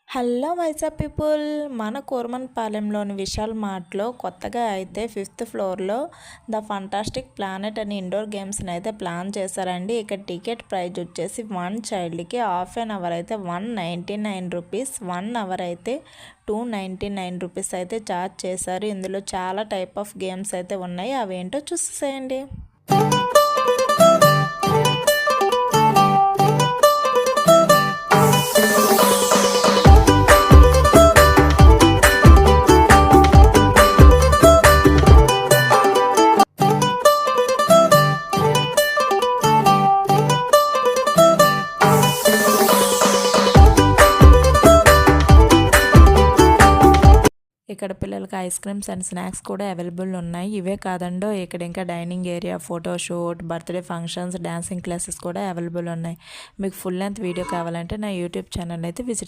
Hello Vizag people, మన కూర్మన్పాలెంలోని విశాల్ మార్ట్లో కొత్తగా అయితే 5th ఫ్లోర్లో ద ఫంటాస్టిక్ ప్లానెట్ అని ఇండోర్ గేమ్స్ని అయితే ప్లాన్ చేశారండి. ఇక్కడ టికెట్ ప్రైజ్ వచ్చేసి 1 చైల్డ్కి హాఫ్ అన్ అవర్ అయితే 199 రూపీస్, 1 అవర్ అయితే 299 రూపీస్ అయితే ఛార్జ్ చేశారు. ఇందులో చాలా టైప్ ఆఫ్ గేమ్స్ అయితే ఉన్నాయి, అవేంటో చూసేయండి. ఇక్కడ పిల్లలకి ఐస్ క్రీమ్స్ అండ్ స్నాక్స్ కూడా అవైలబుల్ ఉన్నాయి. ఇవే కాదండో ఇక్కడ ఇంకా dining area, photoshoot, birthday functions, dancing classes కూడా అవైలబుల్ ఉన్నాయి. మీకు ఫుల్ లెంత్ వీడియో కావాలంటే నా యూట్యూబ్ ఛానల్ అయితే విజిట్